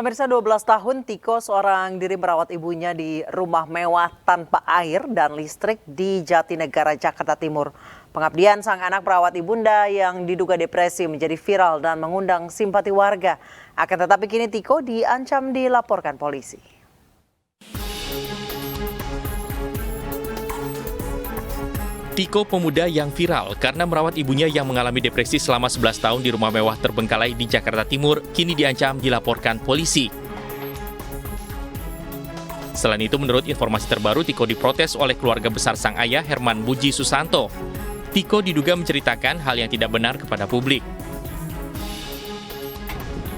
Pemirsa 12 tahun, Tiko seorang diri merawat ibunya di rumah mewah tanpa air dan listrik di Jatinegara, Jakarta Timur. Pengabdian sang anak perawat ibunda yang diduga depresi menjadi viral dan mengundang simpati warga. Akan tetapi kini Tiko diancam dilaporkan polisi. Tiko pemuda yang viral karena merawat ibunya yang mengalami depresi selama 11 tahun di rumah mewah terbengkalai di Jakarta Timur, kini diancam dilaporkan polisi. Selain itu, menurut informasi terbaru, Tiko diprotes oleh keluarga besar sang ayah, Herman Muji Susanto. Tiko diduga menceritakan hal yang tidak benar kepada publik.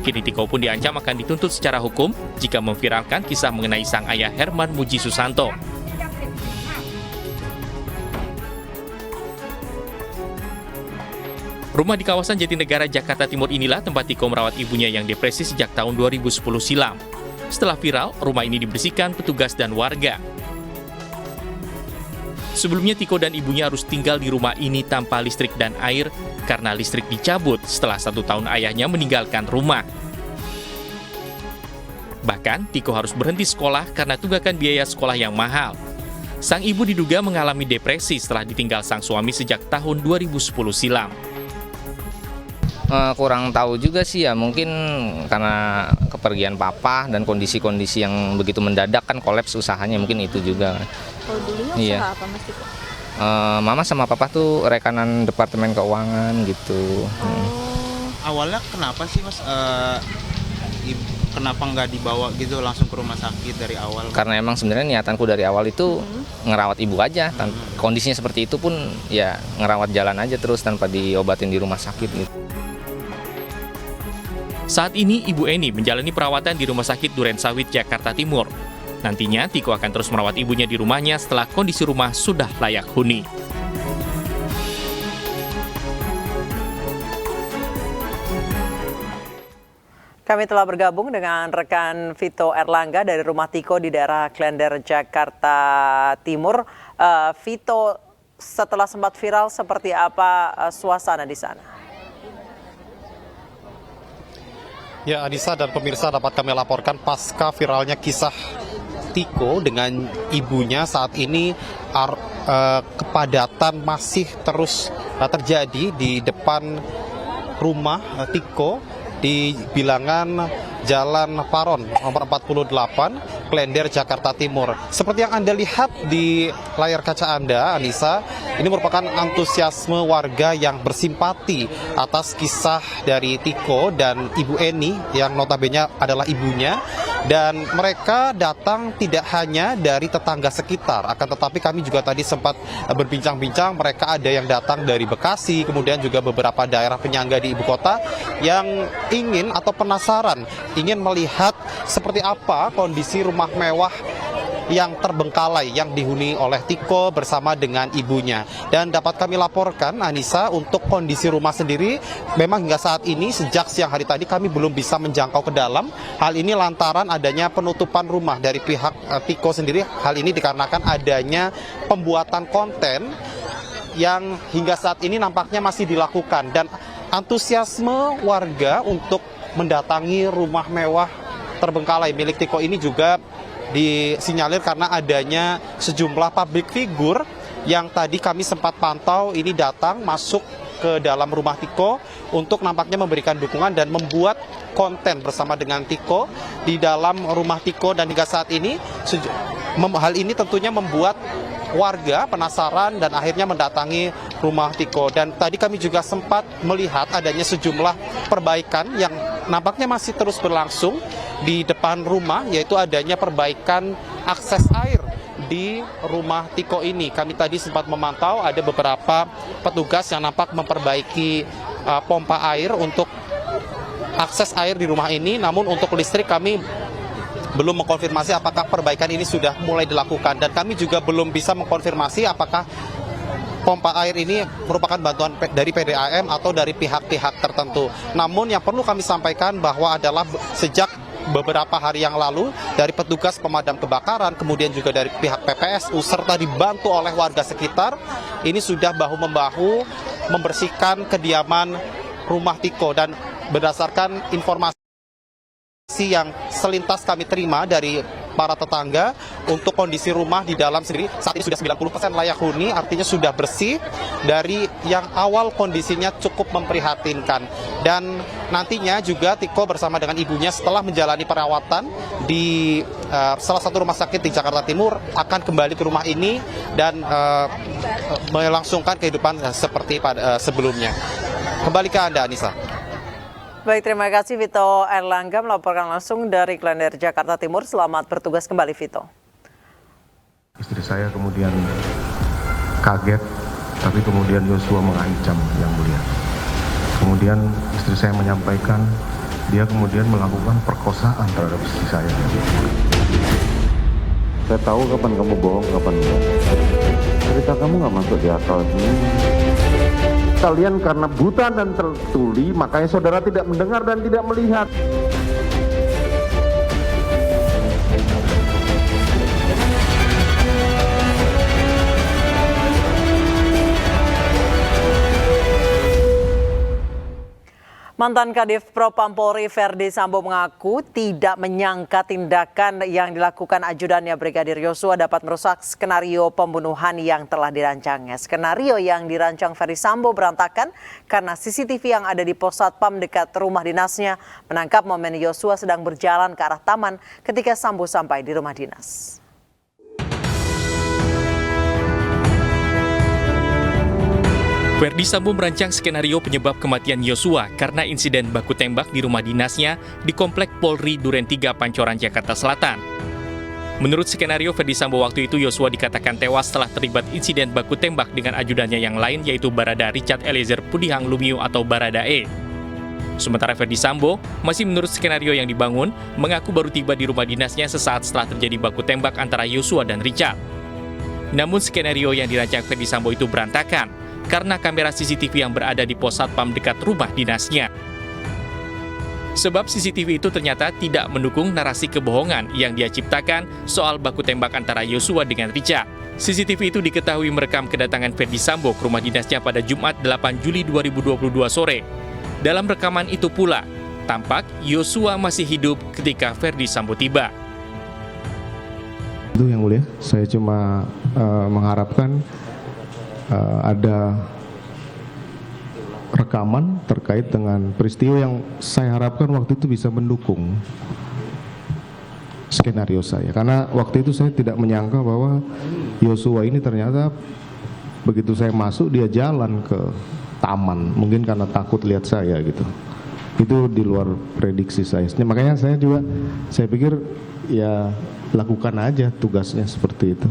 Kini Tiko pun diancam akan dituntut secara hukum jika memviralkan kisah mengenai sang ayah, Herman Muji Susanto. Rumah di kawasan Jatinegara, Jakarta Timur inilah tempat Tiko merawat ibunya yang depresi sejak tahun 2010 silam. Setelah viral, rumah ini dibersihkan petugas dan warga. Sebelumnya Tiko dan ibunya harus tinggal di rumah ini tanpa listrik dan air karena listrik dicabut setelah 1 tahun ayahnya meninggalkan rumah. Bahkan Tiko harus berhenti sekolah karena tunggakan biaya sekolah yang mahal. Sang ibu diduga mengalami depresi setelah ditinggal sang suami sejak tahun 2010 silam. Kurang tahu juga sih ya, mungkin karena kepergian papa dan kondisi-kondisi yang begitu mendadak kan kolaps usahanya, mungkin itu juga. Kalau dulunya usaha apa Mas Tiko? Mama sama papa tuh rekanan departemen keuangan gitu. Awalnya kenapa sih Mas, kenapa nggak dibawa gitu langsung ke rumah sakit dari awal? Karena emang sebenarnya niatanku dari awal itu ngerawat ibu aja, kondisinya seperti itu pun ya ngerawat jalan aja terus tanpa diobatin di rumah sakit gitu. Saat ini Ibu Eni menjalani perawatan di Rumah Sakit Duren Sawit, Jakarta Timur. Nantinya Tiko akan terus merawat ibunya di rumahnya setelah kondisi rumah sudah layak huni. Kami telah bergabung dengan rekan Vito Erlangga dari rumah Tiko di daerah Klender, Jakarta Timur. Vito, setelah sempat viral, seperti apa suasana di sana? Ya, Anissa dan pemirsa, dapat kami laporkan pasca viralnya kisah Tiko dengan ibunya saat ini kepadatan masih terus terjadi di depan rumah Tiko di bilangan Jalan Paron nomor 48, Klender, Jakarta Timur. Seperti yang Anda lihat di layar kaca Anda, Anissa, ini merupakan antusiasme warga yang bersimpati atas kisah dari Tiko dan Ibu Eni yang notabene adalah ibunya. Dan mereka datang tidak hanya dari tetangga sekitar, akan tetapi kami juga tadi sempat berbincang-bincang, mereka ada yang datang dari Bekasi, kemudian juga beberapa daerah penyangga di ibu kota yang ingin atau penasaran, ingin melihat seperti apa kondisi rumah mewah yang terbengkalai yang dihuni oleh Tiko bersama dengan ibunya. Dan dapat kami laporkan, Anissa, untuk kondisi rumah sendiri memang hingga saat ini sejak siang hari tadi kami belum bisa menjangkau ke dalam. Hal ini lantaran adanya penutupan rumah dari pihak Tiko sendiri. Hal ini dikarenakan adanya pembuatan konten yang hingga saat ini nampaknya masih dilakukan, dan antusiasme warga untuk mendatangi rumah mewah terbengkalai milik Tiko ini juga disinyalir karena adanya sejumlah public figure yang tadi kami sempat pantau ini datang masuk ke dalam rumah Tiko untuk nampaknya memberikan dukungan dan membuat konten bersama dengan Tiko di dalam rumah Tiko. Dan hingga saat ini hal ini tentunya membuat warga penasaran dan akhirnya mendatangi rumah Tiko. Dan tadi kami juga sempat melihat adanya sejumlah perbaikan yang nampaknya masih terus berlangsung di depan rumah, yaitu adanya perbaikan akses air di rumah Tiko ini. Kami tadi sempat memantau ada beberapa petugas yang nampak memperbaiki pompa air untuk akses air di rumah ini. Namun untuk listrik kami belum mengkonfirmasi apakah perbaikan ini sudah mulai dilakukan, dan kami juga belum bisa mengkonfirmasi apakah pompa air ini merupakan bantuan dari PDAM atau dari pihak-pihak tertentu. Namun yang perlu kami sampaikan bahwa adalah sejak beberapa hari yang lalu dari petugas pemadam kebakaran, kemudian juga dari pihak PPSU serta dibantu oleh warga sekitar, ini sudah bahu-membahu membersihkan kediaman rumah Tiko. Dan berdasarkan informasi Yang selintas kami terima dari para tetangga untuk kondisi rumah di dalam sendiri saat ini sudah 90% layak huni, artinya sudah bersih dari yang awal kondisinya cukup memprihatinkan. Dan nantinya juga Tiko bersama dengan ibunya setelah menjalani perawatan di salah satu rumah sakit di Jakarta Timur akan kembali ke rumah ini dan melangsungkan kehidupan seperti pada sebelumnya. Kembali ke Anda, Anissa. Baik, terima kasih Vito Erlangga melaporkan langsung dari Klender, Jakarta Timur. Selamat bertugas kembali, Vito. Istri saya kemudian kaget, tapi kemudian Yosua mengancam Yang Mulia. Kemudian istri saya menyampaikan dia kemudian melakukan perkosaan terhadap istri saya. Saya tahu kapan kamu bohong, kapan enggak. Cerita kamu nggak masuk di akal. Kalian karena buta dan tertuli, makanya saudara tidak mendengar dan tidak melihat. Mantan Kadif Propam Polri Verdi Sambo mengaku tidak menyangka tindakan yang dilakukan ajudannya Brigadir Yosua dapat merusak skenario pembunuhan yang telah dirancangnya. Skenario yang dirancang Verdi Sambo berantakan karena CCTV yang ada di pos satpam dekat rumah dinasnya menangkap momen Yosua sedang berjalan ke arah taman ketika Sambo sampai di rumah dinas. Verdi Sambo merancang skenario penyebab kematian Yosua karena insiden baku tembak di rumah dinasnya di Komplek Polri Duren 3 Pancoran, Jakarta Selatan. Menurut skenario Verdi Sambo waktu itu Yosua dikatakan tewas setelah terlibat insiden baku tembak dengan ajudannya yang lain yaitu Barada Richard Eliezer Pudihang Lumiu atau Baradae. Sementara Verdi Sambo masih menurut skenario yang dibangun mengaku baru tiba di rumah dinasnya sesaat setelah terjadi baku tembak antara Yosua dan Richard. Namun skenario yang dirancang Verdi Sambo itu berantakan karena kamera CCTV yang berada di pos satpam dekat rumah dinasnya. Sebab CCTV itu ternyata tidak mendukung narasi kebohongan yang dia ciptakan soal baku tembak antara Yosua dengan Richard. CCTV itu diketahui merekam kedatangan Verdi Sambo ke rumah dinasnya pada Jumat 8 Juli 2022 sore. Dalam rekaman itu pula, tampak Yosua masih hidup ketika Verdi Sambo tiba. Itu Yang Mulia, saya cuma mengharapkan ada rekaman terkait dengan peristiwa yang saya harapkan waktu itu bisa mendukung skenario saya. Karena waktu itu saya tidak menyangka bahwa Yosua ini ternyata begitu saya masuk dia jalan ke taman. Mungkin karena takut lihat saya gitu. Itu di luar prediksi saya. Makanya saya pikir ya lakukan aja tugasnya seperti itu.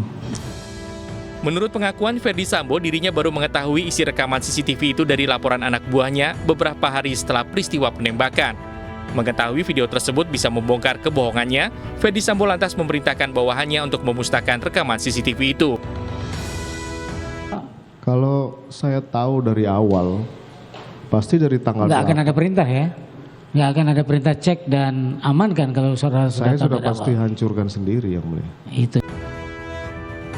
Menurut pengakuan Verdi Sambo, dirinya baru mengetahui isi rekaman CCTV itu dari laporan anak buahnya beberapa hari setelah peristiwa penembakan. Mengetahui video tersebut bisa membongkar kebohongannya, Verdi Sambo lantas memerintahkan bawahannya untuk memusnahkan rekaman CCTV itu. Kalau saya tahu dari awal, pasti dari tanggal nggak akan ada perintah ya? Nggak akan ada perintah cek dan amankan kalau saudara saya sudah tahu dari pasti awal. hancurkan sendiri Yang Mulia. Itu.